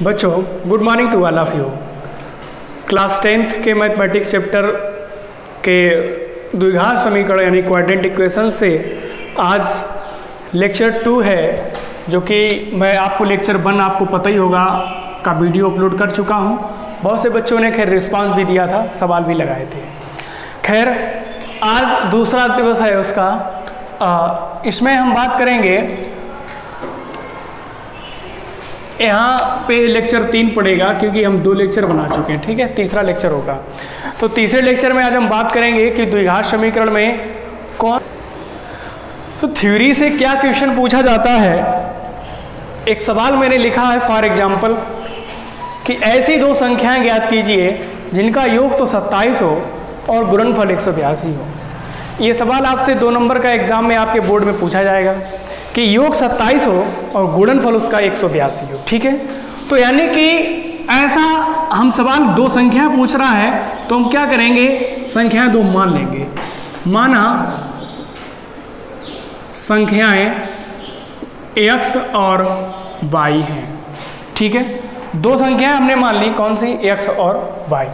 बच्चों, good morning to all of you. Class 10th के mathematics chapter के द्विघात समीकरण यानी क्वाड्रेंट इक्वेशन से आज लेक्चर 2 है, जो कि मैं आपको लेक्चर 1 आपको पता ही होगा का वीडियो अपलोड कर चुका हूँ। बहुत से बच्चों ने खैर रिस्पांस भी दिया था, सवाल भी लगाए थे। खैर आज दूसरा दिवस है उसका। इसमें हम बात करेंगे, यहाँ पे लेक्चर 3 पड़ेगा क्योंकि हम 2 लेक्चर बना चुके हैं, ठीक है। तीसरा लेक्चर होगा, तो तीसरे लेक्चर में आज हम बात करेंगे कि द्विघात समीकरण में कौन तो थ्योरी से क्या क्वेश्चन पूछा जाता है। एक सवाल मैंने लिखा है फॉर एग्जाम्पल कि ऐसी 2 संख्याएं ज्ञात कीजिए जिनका योग तो 27 हो और गुणनफल 182 हो। ये सवाल आपसे 2 नंबर का एग्जाम में आपके बोर्ड में पूछा जाएगा कि योग 27 हो और गुणनफल उसका 182 हो, ठीक है। तो यानी कि ऐसा हम सवाल 2 संख्या पूछ रहा है, तो हम क्या करेंगे, संख्याएं 2 मान लेंगे। माना संख्याएं x और y हैं, ठीक है। 2 संख्याएं हमने मान ली, कौन सी, x और y।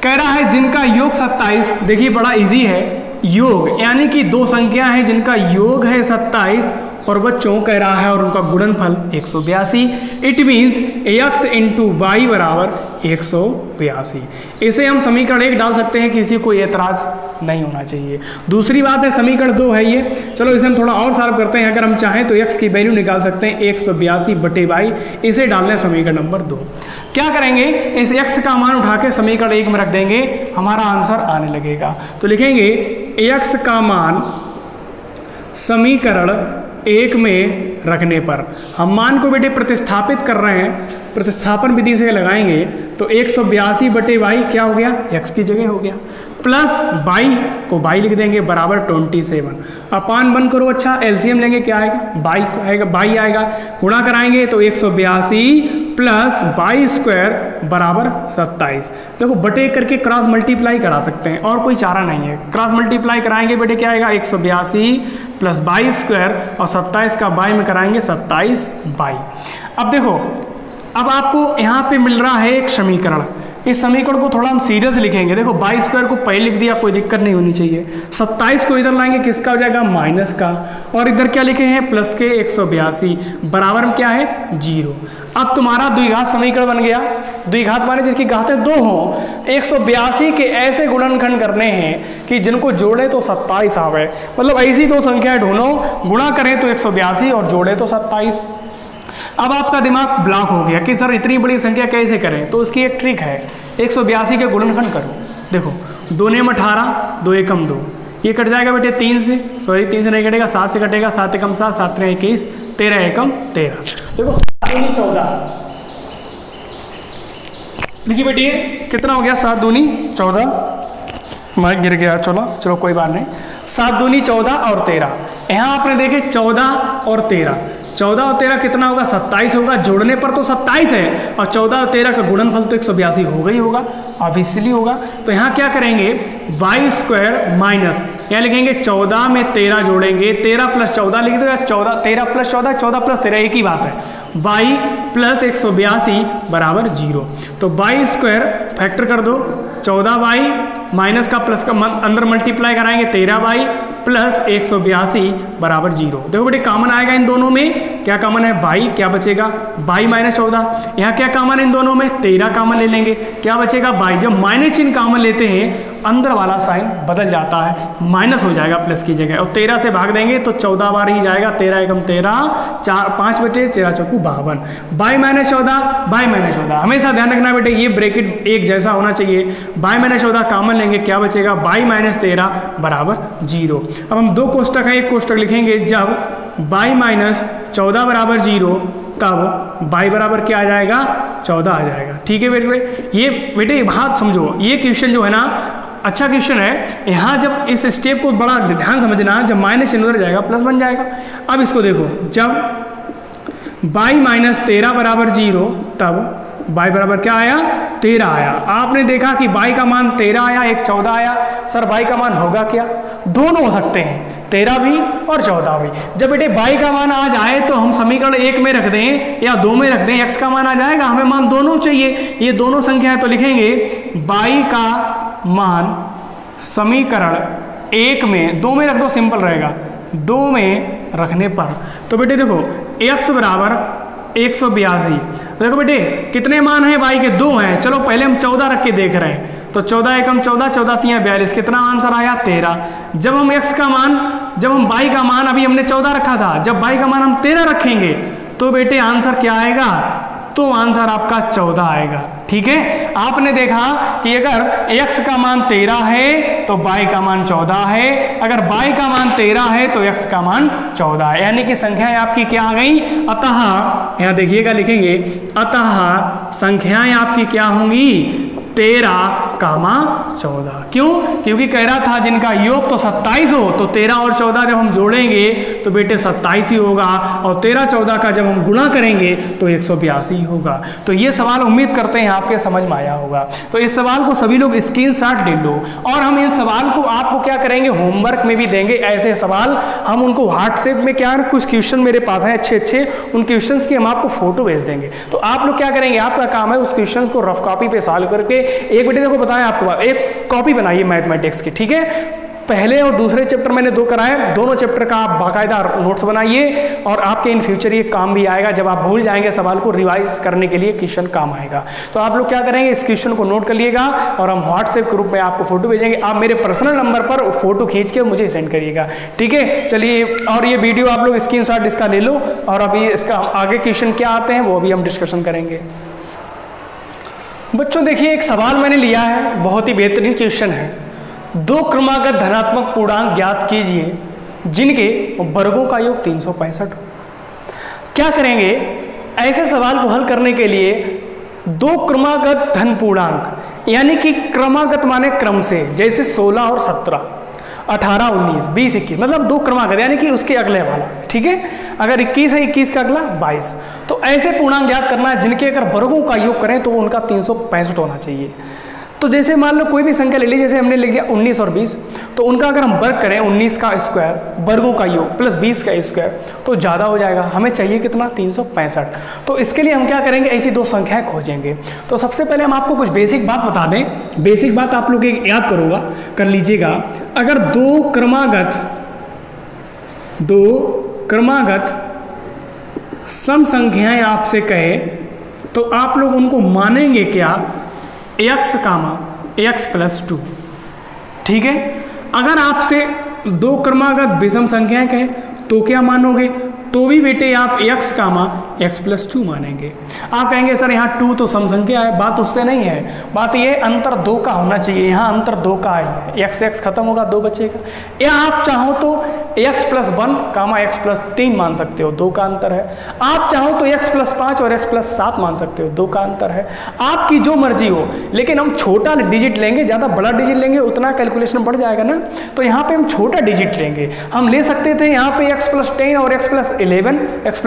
कह रहा है जिनका योग 27, देखिए बड़ा इजी है, योग यानी कि 2 संख्या हैं जिनका योग है 27 और बच्चों कह रहा है और उनका गुणनफल 182। It means x into y बराबर 182। इसे हम समीकरण 1 डाल सकते हैं, किसी को एतराज नहीं होना चाहिए। दूसरी बात है समीकरण 2 है ये, चलो इसे हम थोड़ा और सॉल्व करते हैं। अगर हम चाहें तो x की वैल्यू निकाल सकते हैं 182/y, इसे डालने समीकरण नंबर 2। क्या करेंगे, इस x का मान उठा के समीकरण 1 में रख देंगे, हमारा आंसर आने लगेगा। तो लिखेंगे x का मान समीकरण 1 में रखने पर, हम मान को बेटे प्रतिस्थापित कर रहे हैं, प्रतिस्थापन विधि से लगाएंगे तो 182/y क्या हो गया, x की जगह हो गया, प्लस y को y लिख देंगे बराबर 27 अपान 1 करो। अच्छा एलसीएम लेंगे, क्या आएगा, 22 आएगा, y आएगा, गुणा कराएंगे तो 182 प्लस y² बराबर 27। देखो बटे करके क्रॉस मल्टीप्लाई करा सकते हैं, और कोई चारा नहीं है। क्रॉस मल्टीप्लाई कराएंगे बेटे क्या आएगा, 182 प्लस y² और 27 का y में कराएंगे 27y। अब देखो, अब आपको यहाँ पे मिल रहा है एक समीकरण, इस समीकरण को थोड़ा हम सीरियस लिखेंगे। देखो y² को पहले लिख दिया, कोई दिक्कत नहीं होनी चाहिए। 27 को इधर लाएंगे, किसका हो जाएगा, माइनस का, और इधर क्या लिखे हैं, प्लस के 182 बराबर में क्या है, 0। अब तुम्हारा द्विघात समीकरण बन गया। द्विघात माने जिनकी घातें 2 हों। 182 के ऐसे गुणनखंड करने हैं कि जिनको जोड़े तो 27 आवे, मतलब ऐसी 2 संख्याएं ढूंढो, गुणा करें तो 182 और जोड़े तो 27। अब आपका दिमाग ब्लॉक हो गया कि सर इतनी बड़ी संख्या कैसे करें, तो उसकी एक ट्रिक है, 182 के गुणनखंड करो। देखो 2 ने 18, 2 एकम 2, ये कट जाएगा बेटे 3 से, सॉरी 3 से नहीं कटेगा, 7 से कटेगा, 7 एकम 7, 7 3 21, 13 एकम 13। देखो 7 14, देखिए बेटे कितना हो गया, 7 दूनी 14, माइक गिर गया, चलो कोई बात नहीं। 7 दूनी 14 और 13, यहाँ आपने देखे 14 और 13, 14 और 13 कितना होगा, 27 होगा। जोड़ने पर तो 27 है, और 14 और 13 का गुणनफल तो 182 होगा ही होगा, ऑब्वियसली होगा। तो यहाँ क्या करेंगे, y² माइनस, यहाँ लिखेंगे 14 में 13 जोड़ेंगे, 13 प्लस 14 लिख देगा, 13 प्लस 14, 14 प्लस 13 एक ही बात है, y प्लस 182 बराबर 0। तो y² फैक्टर कर दो, 14y माइनस का प्लस का अंदर मल्टीप्लाई कराएंगे, 13y प्लस 182 बराबर 0। देखो बेटे कामन आएगा इन दोनों में, क्या कामन है, y, क्या बचेगा, y माइनस 14। यहाँ क्या कामन है इन दोनों में, 13 कामन ले लेंगे, क्या बचेगा, y। जब माइनस चिन्ह कामन लेते हैं अंदर वाला साइन बदल जाता है, माइनस हो जाएगा प्लस की जगह, और 13 से भाग देंगे तो 14 बार ही जाएगा, 13 एकम 13, 4 5 बचे, 13 चौकू 52, y माइनस 14, y माइनस 14। हमेशा ध्यान रखना बेटे ये ब्रैकेट एक जैसा होना चाहिए। y माइनस 14 कामन लेंगे, क्या बचेगा, y माइनस 13 बराबर 0। अब हम 2 कोष्टक है, एक कोष्टक लिखेंगे, जब y माइनस 14 बराबर 0 तब y बराबर क्या आ जाएगा, 14 आ जाएगा, ठीक है बेटे। ये बेटे बात समझो, ये क्वेश्चन जो है ना अच्छा क्वेश्चन है। यहाँ जब इस स्टेप को बड़ा ध्यान समझना, जब माइनस चिन्ह उधर जाएगा प्लस बन जाएगा। अब इसको देखो, जब y माइनस 13 बराबर 0 तब y बराबर क्या आया, 13 आया। आपने देखा कि y का मान 13 आया, एक 14 आया। सर y का मान होगा क्या, दोनों हो सकते हैं। 13 भी और 14 भी। जब बेटे y का मान आ जाए तो हम समीकरण 1 में रख दें या 2 में रख दें, x का मान आ जाएगा, हमें मान दोनों चाहिए, ये दोनों संख्याएं, तो लिखेंगे y का मान समीकरण 1 में, 2 में रख दो, सिंपल रहेगा, 2 में रखने पर, तो बेटे देखो x बराबर 182। देखो बेटे कितने मान हैं y के, 2 हैं, चलो पहले हम 14 रख के देख रहे हैं, तो 14 एकम 14, 14 तियां 42, कितना आंसर आया 13। जब हम y का मान अभी हमने 14 रखा था, जब y का मान हम 13 रखेंगे तो बेटे आंसर क्या आएगा, तो आंसर आपका 14 आएगा। ठीक है, आपने देखा कि अगर x का मान 13 है तो y का मान 14 है, अगर y का मान 13 है तो x का मान 14 है, यानी कि संख्याएं आपकी क्या आ गई, अतः यहां देखिएगा लिखेंगे, अतः संख्याएं आपकी क्या होंगी 13,14। क्यों, क्योंकि कह रहा था जिनका योग तो 27 हो, तो 13 और 14 जब हम जोड़ेंगे तो बेटे 27 ही होगा, और 13-14 का जब हम गुणा करेंगे तो 182 होगा। तो ये सवाल उम्मीद करते हैं आपके समझ में आया होगा। तो इस सवाल को सभी लोग स्क्रीनशॉट ले लो, और हम इस सवाल को आपको क्या करेंगे, होमवर्क में भी देंगे। ऐसे सवाल हम उनको व्हाट्सएप में, क्या कुछ क्वेश्चन मेरे पास हैं अच्छे, उन क्वेश्चंस की हम आपको फोटो भेज देंगे। तो आप लोग क्या करेंगे, आपका काम है उस क्वेश्चन को रफ कॉपी पे सॉल्व करके, एक बेटे देखो बताएं आपको, एक कॉपी बनाइए मैथमेटिक्स की, ठीक है, पहले और दूसरे चैप्टर मैंने 2 कराए, दोनों चैप्टर का आप बाकायदा नोट्स बनाइए, और आपके इन फ्यूचर ये काम भी आएगा, जब आप भूल जाएंगे सवाल को रिवाइज करने के लिए क्वेश्चन काम आएगा। तो आप लोग क्या करेंगे, इस क्वेश्चन को नोट कर लिएगा, और हम व्हाट्सएप ग्रुप में आपको फोटो भेजेंगे, आप मेरे पर्सनल नंबर पर फोटो खींच के मुझे सेंड करिएगा। ठीक है, चलिए, और ये वीडियो आप लोग स्क्रीनशॉट इसका ले लो, और अभी इसका आगे क्वेश्चन क्या आते हैं वो भी हम डिस्कशन करेंगे। बच्चों देखिए, एक सवाल मैंने लिया है, बहुत ही बेहतरीन क्वेश्चन है। 2 क्रमागत धनात्मक पूर्णांक ज्ञात कीजिए जिनके वर्गों का योग 365 हो। क्या करेंगे, ऐसे सवाल को हल करने के लिए 2 क्रमागत धन पूर्णांक, यानी कि क्रमागत माने क्रम से, जैसे 16 और 17, 18, 19, 20, 21, मतलब 2 क्रमागत, यानी कि उसके अगले वाला। ठीक है, अगर 21 है, 21 का अगला 22। तो ऐसे पूर्णांक ज्ञात करना है जिनके अगर वर्गों का योग करें तो उनका 365 होना चाहिए। तो जैसे मान लो कोई भी संख्या ले ली, जैसे हमने लिख दिया 19 और 20, तो उनका अगर हम वर्ग करें 19 का स्क्वायर वर्गों का योग प्लस 20 का स्क्वायर तो ज़्यादा हो जाएगा, हमें चाहिए कितना 365। तो इसके लिए हम क्या करेंगे, ऐसी 2 संख्याएं खोजेंगे। तो सबसे पहले हम आपको कुछ बेसिक बात बता दें, बेसिक बात आप लोग याद कर लीजिएगा। अगर 2 क्रमागत सम संख्याएं आपसे कहे तो आप लोग उनको मानेंगे क्या, x, x + 2। ठीक है, अगर आपसे 2 क्रमागत विषम संख्याएं कहे तो क्या मानोगे, तो भी बेटे आप x, x + 2 मानेंगे। आप कहेंगे सर यहाँ 2 तो सम संख्या है, बात उससे नहीं है, बात ये अंतर 2 का होना चाहिए, यहाँ अंतर 2 का है, x खत्म होगा 2 बचेगा। या आप चाहो तो x + 1, x + 3 मान सकते हो, 2 का अंतर है। आप चाहो तो x + 5 और x + 7 मान सकते हो, 2 का अंतर है। आपकी जो मर्जी हो, लेकिन हम छोटा डिजिट लेंगे, ज़्यादा बड़ा डिजिट लेंगे उतना कैलकुलेशन बढ़ जाएगा ना, तो यहाँ पे हम छोटा डिजिट लेंगे। हम ले सकते थे यहाँ पे x + 10 और x + 11, x +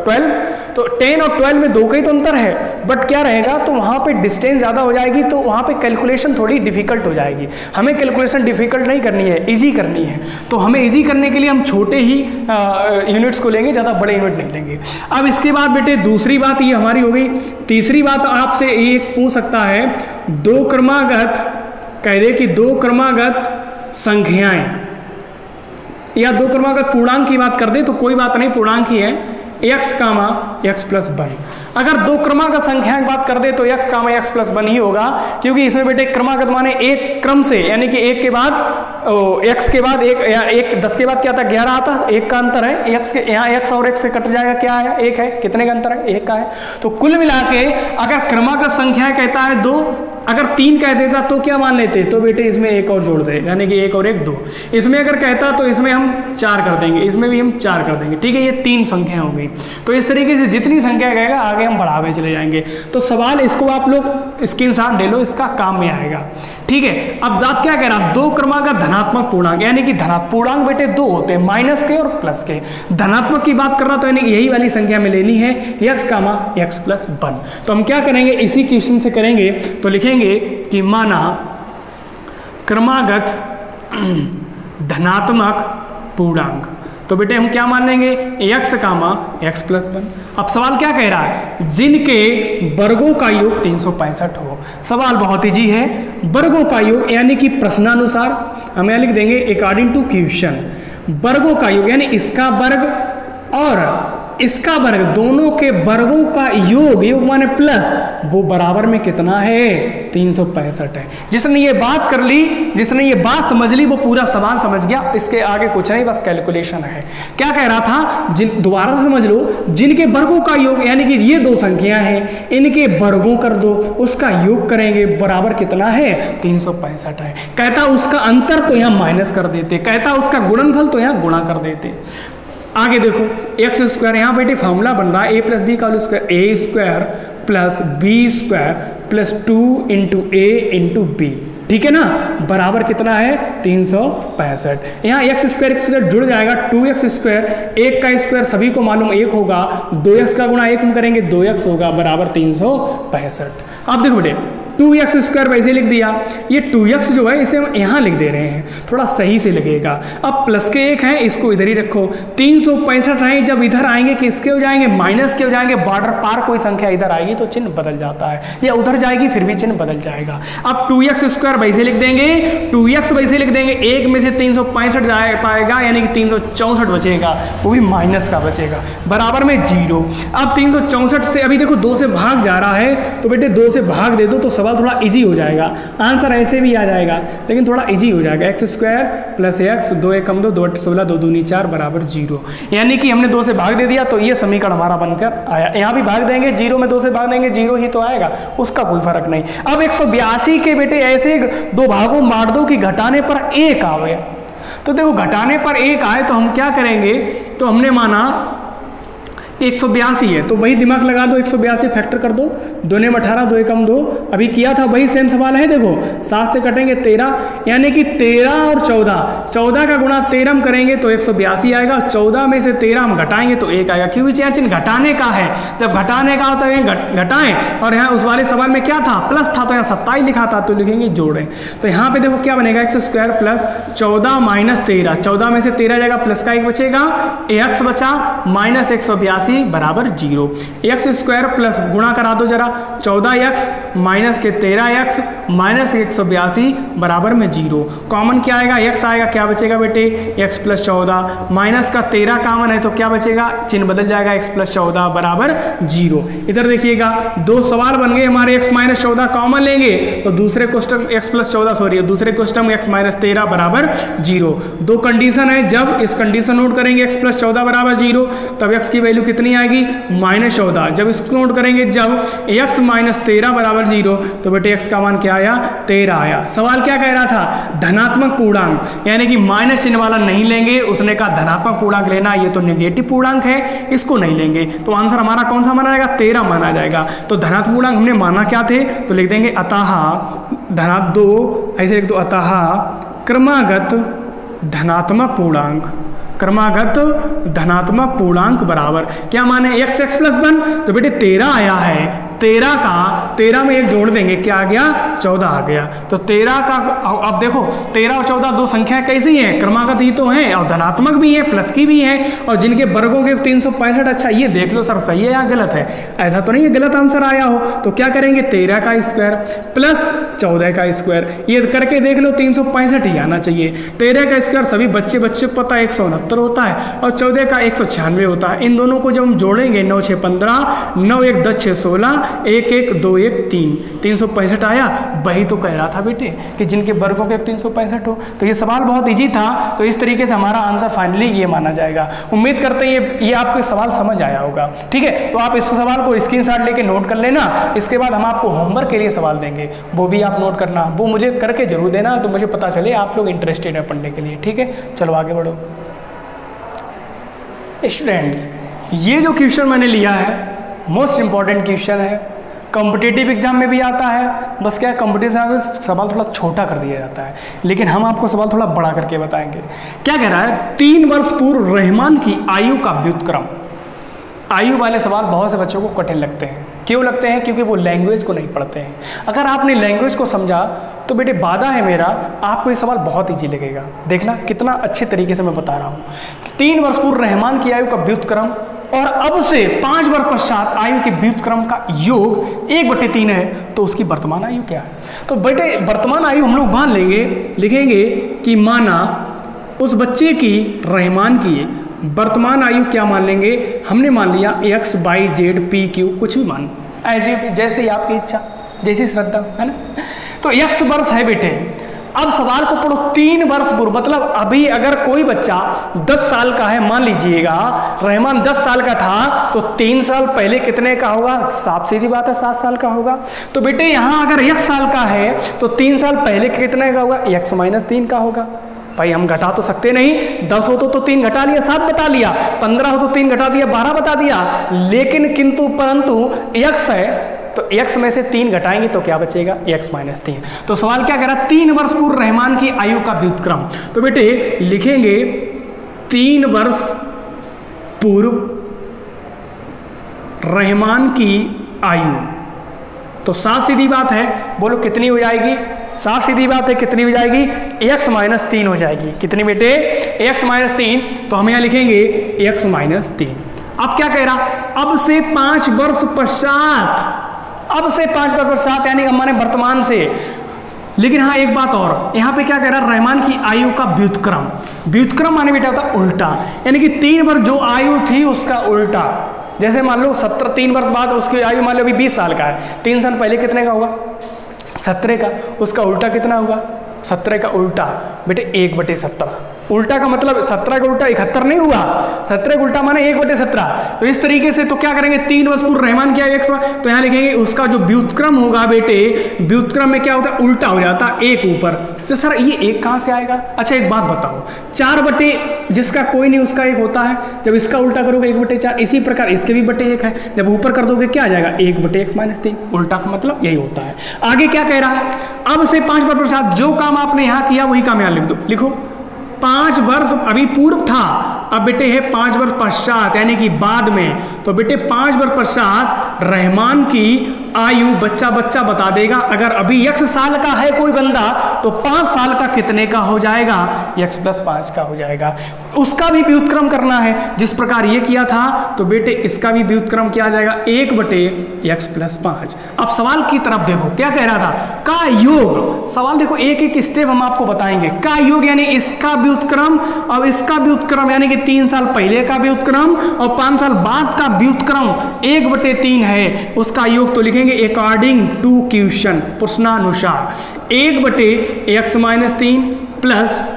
12, तो 10 और 12 में 2 का ही तो अंतर है, बट क्या रहेगा, तो वहाँ पे डिस्टेंस ज़्यादा हो जाएगी, तो वहाँ पे कैलकुलेशन थोड़ी डिफिकल्ट हो जाएगी। हमें कैलकुलेशन डिफिकल्ट नहीं करनी है, इजी करनी है। तो हमें इजी करने के लिए हम छोटे ही यूनिट्स को लेंगे, ज़्यादा बड़े यूनिट नहीं लेंगे। अब इसके बाद बेटे दूसरी बात ये हमारी हो गई। तीसरी बात आपसे एक पूछ सकता है, 2 क्रमागत, कह दे कि 2 क्रमागत संख्याएं या 2 क्रमागत पूर्णांक की बात कर दे तो कोई बात नहीं, पूर्णांक ही है, x, x + 1। अगर 2 क्रमागत संख्या की बात कर दे तो x, x + 1 ही होगा, क्योंकि इसमें बेटे क्रमागत माने एक क्रम से, यानी कि 1 के बाद x के बाद 1, या 1 10 के बाद क्या आता, 11 आता, 1 का अंतर है। x के यहाँ x और x से कट जाएगा, क्या है 1 है, कितने का अंतर है, 1 का है। तो कुल मिला के अगर क्रमागत संख्या कहता है 2, अगर 3 कह देता तो क्या मान लेते, तो बेटे इसमें 1 और जोड़ दे, यानी कि 1 और 1 2। इसमें अगर कहता तो इसमें हम 4 कर देंगे, इसमें भी हम 4 कर देंगे। ठीक है, ये 3 संख्या हो गई। तो इस तरीके से जितनी संख्या कहेगा आगे हम बढ़ावे चले जाएंगे। तो सवाल इसको आप लोग स्क्रीनशॉट ले लो, इसका काम में आएगा। ठीक है, अब बात क्या कह रहा, 2 क्रमागत धनात्मक पूर्णांक, यानी कि धनात्मक पूर्णांक बेटे 2 होते हैं, माइनस के और प्लस के। धनात्मक की बात कर रहा तो यानी यही वाली संख्या में लेनी है, x, x + 1। तो हम क्या करेंगे, इसी क्वेश्चन से करेंगे। तो लिखेंगे कि माना क्रमागत धनात्मक पूर्णांक। तो बेटे हम क्या मान लेंगे, x कामा x प्लस 1। अब सवाल क्या कह रहा है, जिनके वर्गों का योग 365 हो। सवाल बहुत ईजी है, वर्गों का योग यानी कि प्रश्नानुसार हम यहाँ लिख देंगे अकॉर्डिंग टू क्वेश्चन, वर्गों का योग यानी इसका वर्ग और इसका वर्ग, दोनों के वर्गों का योग, योग माने प्लस, वो बराबर में कितना है, 365 है। जिसने ये बात कर ली, जिसने ये बात समझ ली, वो पूरा सवाल समझ गया। इसके आगे कुछ नहीं, बस कैलकुलेशन है। क्या कह रहा था, दोबारा समझ लो, जिनके वर्गों का योग यानी कि ये दो संख्या हैं, इनके वर्गों कर दो, उसका योग करेंगे, बराबर कितना है, 365 है। कहता उसका अंतर तो यहाँ माइनस कर देते, कहता उसका गुणनफल तो यहाँ गुणा कर देते। आगे देखो एक्स स्क्वायर, यहाँ बेटे फॉर्मूला बन रहा है ए प्लस बी का whole square, A square plus B square plus 2 into A into B, ठीक है ना, बराबर कितना है, 365। यहाँ एक्स स्क्वायर जुड़ जाएगा, 2x स्क्वायर, एक का स्क्वायर सभी को मालूम 1 होगा, 2x का गुणा 1 में करेंगे 2x होगा, बराबर 365। अब देखो बेटे 2x स्क्वायर वैसे लिख दिया, ये 2x जो है इसे हम यहाँ लिख दे रहे हैं, थोड़ा सही से लगेगा। अब प्लस के 1 है, इसको इधर ही रखो। 365 है, जब इधर आएंगे किसके हो जाएंगे, माइनस के हो जाएंगे। बॉर्डर पार कोई संख्या इधर आएगी तो चिन्ह बदल जाता है, या उधर जाएगी फिर भी चिन्ह बदल जाएगा। अब 2x स्क्वायर वैसे लिख देंगे, 2x वैसे लिख देंगे, 1 में से 365 जा पाएगा, यानी कि 364 बचेगा, वो भी माइनस का बचेगा, बराबर में 0। अब 364 से अभी देखो 2 से भाग जा रहा है, तो बेटे 2 से भाग दे दो तो सवाल थोड़ा इजी हो जाएगा। आंसर ऐसे भी आ जाएगा लेकिन थोड़ा इजी हो जाएगा। एक्स स्क्वायर प्लस एक्स, 2 1 कम 2, 2 8 16, 2 दूनी 4 बराबर 0। यानी कि हमने 2 से भाग दे दिया तो ये समीकरण हमारा बनकर आया। यहाँ भी भाग देंगे, 0 में 2 से भाग देंगे 0 ही तो आएगा, उसका कोई फर्क नहीं। अब 182 के बेटे ऐसे 2 भागों मार दो कि घटाने पर 1 आवे। तो देखो घटाने पर 1 आए तो हम क्या करेंगे, तो हमने माना 182 है, तो वही दिमाग लगा दो, 182 फैक्टर कर दो, 2 ने 18, 2 कम 2, अभी किया था वही सेम सवाल है। देखो 7 से कटेंगे 13, यानी कि 13 और 14 का गुणा 13 हम करेंगे तो 182 आएगा। 14 में से 13 हम घटाएंगे तो 1 आएगा, क्योंकि यहाँ चिन्ह घटाने का है। जब घटाने का होता है घटाएं, और यहाँ उस वाले सवाल में क्या था, प्लस था, तो यहाँ 27 लिखा था, तो लिखेंगे जोड़ें। तो यहाँ पे देखो क्या बनेगा, एक्स स्क्वायर प्लस 14 माइनस 13, 14 में से 13 जाएगा, प्लस का 1 बचेगा, एक्स बचा माइनस 182 बराबर 0। एक्स स्क्वायर प्लस गुणा करा दो जरा, 14x माइनस के 13x माइनस 182 बराबर में 0। कॉमन क्या आएगा, x आएगा, क्या बचेगा बेटे, x प्लस 14 माइनस का 13 कॉमन है तो क्या बचेगा, चिन्ह बदल जाएगा, x प्लस 14 बराबर 0। इधर देखिएगा 2 सवाल बन गए हमारे, x माइनस 14 कॉमन लेंगे तो दूसरे क्वेश्चन x प्लस 14 सॉरी दूसरे क्वेश्चन x माइनस 13 बराबर 0। 2 कंडीशन है, जब इस कंडीशन नोट करेंगे x प्लस 14 बराबर 0 तब x की वैल्यू कितनी आएगी, माइनस 14। जब इसको नोट करेंगे जब x माइनस 13 बराबर 0 तो बेटे x का मान क्या आया, 13 आया। सवाल क्या कह रहा था, धनात्मक पूर्णांक, यानी कि माइनस चिन्ह वाला नहीं लेंगे, उसने कहा धनात्मक पूर्णांक लेना, ये तो नेगेटिव पूर्णांक है, इसको नहीं लेंगे। तो आंसर हमारा कौन सा माना जाएगा, 13 माना जाएगा। तो धनात्मक पूर्णांक हमने माना क्या थे, तो लिख देंगे अतः धनात्मक 2, ऐसे लिख दो, अतः क्रमागत धनात्मक पूर्णांक, क्रमागत धनात्मक पूर्णांक बराबर क्या माने, x प्लस 1, तो बेटे 13 आया है, 13 में 1 जोड़ देंगे, क्या आ गया, 14 आ गया। तो 13 का, अब देखो 13 और 14 दो संख्या कैसी हैं, क्रमागत ही तो हैं, और धनात्मक भी है, प्लस की भी है, और जिनके वर्गों के 365। अच्छा ये देख लो सर सही है या गलत है, ऐसा तो नहीं है गलत आंसर आया हो। तो क्या करेंगे, 13 का स्क्वायर प्लस 14 का स्क्वायर, ये करके देख लो 365 ही आना चाहिए। 13 का स्क्वायर सभी बच्चे को पता है 169 होता है, और 14 का 196 होता है। इन दोनों को जब हम जोड़ेंगे 9 6 15, 9 1 10 6 16, 1 1 2 1 3, 365 आया। वही तो कह रहा था बेटे कि जिनके वर्गों के 365 हो। तो ये सवाल बहुत इजी था, तो इस तरीके से हमारा आंसर फाइनली ये माना जाएगा। उम्मीद करते हैं ये आपको सवाल समझ आया होगा, ठीक है। तो आप इस सवाल को स्क्रीनशॉट लेके नोट कर लेना, इसके बाद हम आपको होमवर्क के लिए सवाल देंगे, वो भी आप नोट करना, वो मुझे करके जरूर देना, तो मुझे पता चले आप लोग इंटरेस्टेड है पढ़ने के लिए, ठीक है। चलो आगे बढ़ो स्टूडेंट्स। ये जो क्वेश्चन मैंने लिया है मोस्ट इंपॉर्टेंट क्वेश्चन है, कॉम्पिटिटिव एग्जाम में भी आता है। बस क्या है, कॉम्पिटिटिव एग्जाम में सवाल थोड़ा छोटा कर दिया जाता है, लेकिन हम आपको सवाल थोड़ा बड़ा करके बताएंगे। क्या कह रहा है, 3 वर्ष पूर्व रहमान की आयु का व्युत्क्रम। आयु वाले सवाल बहुत से बच्चों को कठिन लगते हैं, क्यों लगते हैं? क्योंकि वो लैंग्वेज को नहीं पढ़ते हैं। अगर आपने लैंग्वेज को समझा तो बेटे वादा है मेरा, आपको ये सवाल बहुत ईजी लगेगा। देखना कितना अच्छे तरीके से मैं बता रहा हूँ। 3 वर्ष पूर्व रहमान की आयु का व्युत्क्रम और अब से 5 वर्ष पश्चात आयु के व्युत्क्रम का योग 1/3 है, तो उसकी वर्तमान आयु क्या है? तो बेटे वर्तमान आयु हम लोग मान लेंगे, लिखेंगे कि माना उस बच्चे की, रहमान की वर्तमान आयु क्या मान लेंगे? हमने मान लिया x, y, z, p, q, कुछ भी मान, जैसे ही आपकी इच्छा, जैसी श्रद्धा, है ना। तो x वर्ष है बेटे। अब सवाल को पढ़ो, 3 वर्ष पूर्व, मतलब अभी अगर कोई बच्चा 10 साल का है, मान लीजिएगा रहमान 10 साल का था, तो 3 साल पहले कितने का होगा? साफ सीधी बात है 7 साल का होगा। तो बेटे यहाँ अगर 1 साल का है तो 3 साल पहले कितने का होगा? x - 3 का होगा। भाई हम घटा तो सकते नहीं, 10 हो तो 3 घटा लिया 7 बता लिया, 15 हो तो 3 घटा दिया 12 बता दिया, लेकिन किंतु परंतु x है तो x में से 3 घटाएंगे तो क्या बचेगा? x - 3। तो सवाल क्या कह रहा? 3 वर्ष पूर्व रहमान की आयु का व्युत्क्रम। तो बेटे लिखेंगे 3 वर्ष पूर्व रहमान की आयु, तो साफ सीधी बात है, बोलो कितनी हो जाएगी? साफ सीधी बात है, कितनी हो जाएगी? x - 3 हो जाएगी। कितनी बेटे? x - 3। तो हम यहाँ लिखेंगे x - 3। अब क्या कह रहा? अब से 5 वर्ष पश्चात, अब से 5 वर्ष पश्चात यानी हमारे वर्तमान से। लेकिन हाँ एक बात और, यहाँ पे क्या कह रहा? रहमान की आयु का व्युत्क्रम। व्युत्क्रम माने बेटा होता उल्टा, यानी कि 3 वर्ष जो आयु थी उसका उल्टा। जैसे मान लो 3 वर्ष बाद उसकी आयु मान लो अभी 20 साल का है, 3 साल पहले कितने का होगा? 17 का। उसका उल्टा कितना होगा? 17 का उल्टा बेटे 1/17। उल्टा का मतलब 17 का उल्टा 71 नहीं हुआ, 17 का उल्टा माने 1/17। तो इस तरीके से तो क्या करेंगे? 3 वर्ष पूर्व रहमान किया x, तो यहाँ लिखेंगे उसका जो व्युत्क्रम होगा बेटे, व्युत्क्रम में क्या होता है? उल्टा हो जाता है 1 ऊपर। तो सर ये 1 कहाँ से आएगा? अच्छा एक बात बताओ, 4 जिसका कोई नहीं उसका 1 होता है, जब इसका उल्टा करोगे 1/4। इसी प्रकार इसके भी /1 है, जब ऊपर कर दोगे क्या आ जाएगा? 1/x - 3। उल्टा का मतलब यही होता है। आगे क्या कह रहा है? अब से 5 वर्ष पश्चात जो काम आपने यहाँ किया वही काम यहाँ लिख दो। लिखो 5 वर्ष अभी पूर्व था, अब बेटे है 5 वर्ष पश्चात यानी कि बाद में। तो बेटे 5 वर्ष पश्चात रहमान की आयु बच्चा बता देगा। अगर अभी x साल का है कोई बंदा तो 5 साल का कितने का हो जाएगा? x + 5 का हो जाएगा। उसका भी व्युत्क्रम करना है, जिस प्रकार ये किया था तो बेटे इसका भी व्युत्क्रम किया जाएगा 1/x + 5। अब सवाल की तरफ देखो, क्या कह रहा था? का योग। सवाल देखो, एक स्टेप हम आपको बताएंगे। का योग यानी इसका व्युत्क्रम और इसका व्युत्क्रम, यानी कि 3 साल पहले का व्युत्क्रम और 5 साल बाद का व्युत्क्रम 1/3 है। उसका योग तो लिखेंगे अकॉर्डिंग टू क्वेश्चन, प्रश्नानुसार 1/x - 3 प्लस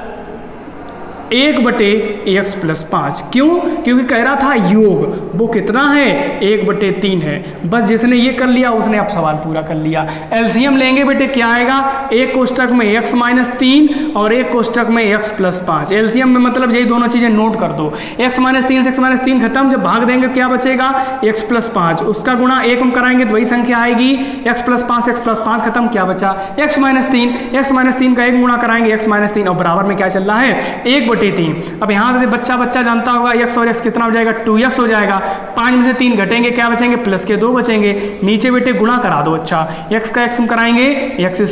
1/x + 5। क्यों? क्योंकि कह रहा था योग वो कितना है? 1/3 है। बस जिसने ये कर लिया उसने अब सवाल पूरा कर लिया। एलसीएम लेंगे बेटे, क्या आएगा? एक कोष्टक में x - 3 और एक कोष्टक में x + 5। एलसीएम में मतलब यही दोनों चीजें नोट कर दो। x - 3 से x - 3 खत्म, जब भाग देंगे क्या बचेगा? x + 5। उसका गुणा 1 में कराएंगे तो वही संख्या आएगी। x + 5 x + 5 खत्म, क्या बचा? x - 3। x - 3 का 1 गुणा कराएंगे x - 3 और बराबर में क्या चल रहा है? 1/3। अब यहाँ से बच्चा जानता होगा x और x कितना हो जाएगा? 2x हो जाएगा। 5 में से 3 घटेंगे, क्या बचेंगे? प्लस के 2 बचेंगे। नीचे बेटे गुणा करा दो। अच्छा x का x में कराएंगे x²,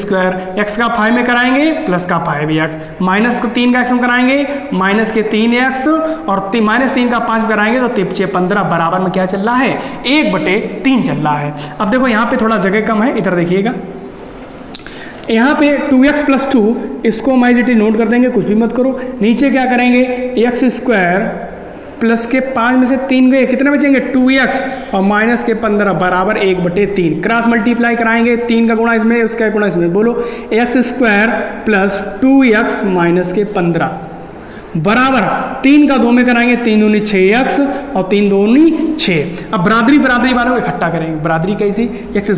x का 5 में कराएंगे प्लस का 5x, माइनस 3 का x में कराएंगे माइनस के 3x और -3 का 5 कराएंगे तो 3 × 15 बराबर में क्या चल रहा है? 1/3 चल रहा है। अब देखो यहाँ पे थोड़ा जगह कम है, इधर देखिएगा। यहाँ पे 2x + 2 इसको माइजिटी नोट कर देंगे, कुछ भी मत करो। नीचे क्या करेंगे? x² प्लस के 5 में से 3 गए, कितने बचेंगे? 2x और माइनस के 15 बराबर 1/3। क्रॉस मल्टीप्लाई कराएंगे, 3 का गुणा इसमें उसका गुणा इसमें। बोलो x² + 2x माइनस के 15 बराबर 3 का 2 में कराएंगे, 3 दूनी 6x और 3 दूनी 6। अब बरादरी वालों को इकट्ठा करेंगे। बरादरी कैसी? x²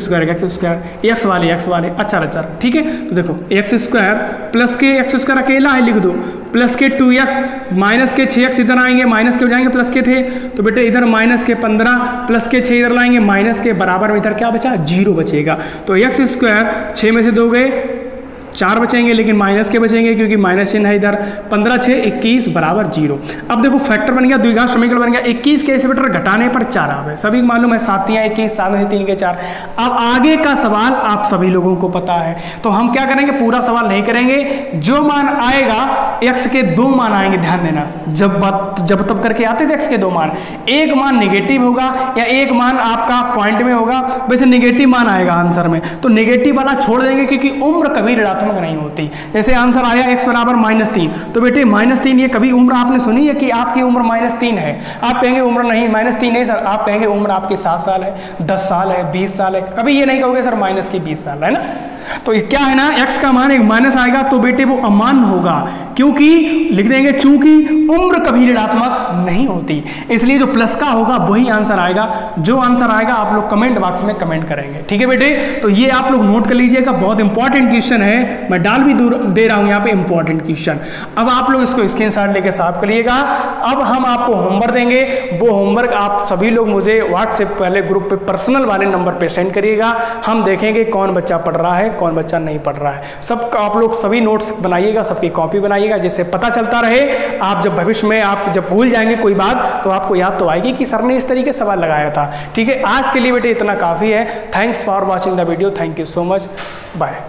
x वाले अच्छा ठीक है। तो देखो x² प्लस के x² अकेला है, लिख दो, प्लस के 2x माइनस के 6x इधर आएंगे, माइनस के हो जाएंगे, प्लस के थे तो बेटे इधर माइनस के 15 प्लस के 6 इधर लाएंगे, माइनस के बराबर में इधर क्या बचा? 0 बचेगा। तो x² 6 में से 2 गए, 4 बचेंगे, लेकिन माइनस के बचेंगे क्योंकि माइनस चिन्ह है इधर। 15 6 21 बराबर 0। अब देखो फैक्टर बन गया, द्विघात समीकरण बन गया। 21 के बेटर घटाने पर 4 आवे, सभी मालूम है 7 तियां 21, 7 में 3 के 4। अब आगे का सवाल आप सभी लोगों को पता है, तो हम क्या करेंगे, पूरा सवाल नहीं करेंगे, जो मान आएगा x के 2 मान आएंगे, ध्यान देना, जब तब करके आते थे x के 2 मान, एक मान नेगेटिव होगा या एक मान आपका पॉइंट में होगा, वैसे नेगेटिव मान आएगा आंसर में, तो नेगेटिव वाला छोड़ देंगे क्योंकि उम्र कभी ऋणात्मक नहीं होती। जैसे आंसर आया x बराबर -3, तो बेटे -3 ये कभी उम्र आपने सुनी है कि आपकी उम्र -3 है? आप कहेंगे उम्र नहीं -3 नहीं सर, आप कहेंगे उम्र आपकी 7 साल है, 10 साल है, 20 साल है, कभी ये नहीं कहोगे सर माइनस की 20 साल है ना। तो क्या है ना, x का मान एक माइनस आएगा तो बेटे वो अमान्य होगा, क्योंकि लिख देंगे चूंकि उम्र कभी ऋणात्मक नहीं होती, इसलिए जो प्लस का होगा वही आंसर आएगा। जो आंसर आएगा आप लोग कमेंट बॉक्स में कमेंट करेंगे, ठीक है बेटे। तो ये आप लोग नोट कर लीजिएगा, बहुत इंपॉर्टेंट क्वेश्चन है, मैं डाल भी दे रहा हूं यहाँ पे इंपॉर्टेंट क्वेश्चन। अब आप लोग इसको स्क्रीनशॉट लेके साफ करिएगा। अब हम आपको होमवर्क देंगे, वो होमवर्क आप सभी लोग मुझे व्हाट्सएप पहले ग्रुप पे पर्सनल वाले नंबर पे सेंड करिएगा, हम देखेंगे कौन बच्चा पढ़ रहा है कौन बच्चा नहीं पढ़ रहा है। सब आप लोग सभी नोट्स बनाइएगा, सबकी कॉपी बनाइएगा, जिससे पता चलता रहे, आप जब भविष्य में आप जब भूल जाएंगे कोई बात तो आपको याद तो आएगी कि सर ने इस तरीके से सवाल लगाया था। ठीक है, आज के लिए बेटे इतना काफ़ी है। Thanks for watching the video, thank you so much, bye.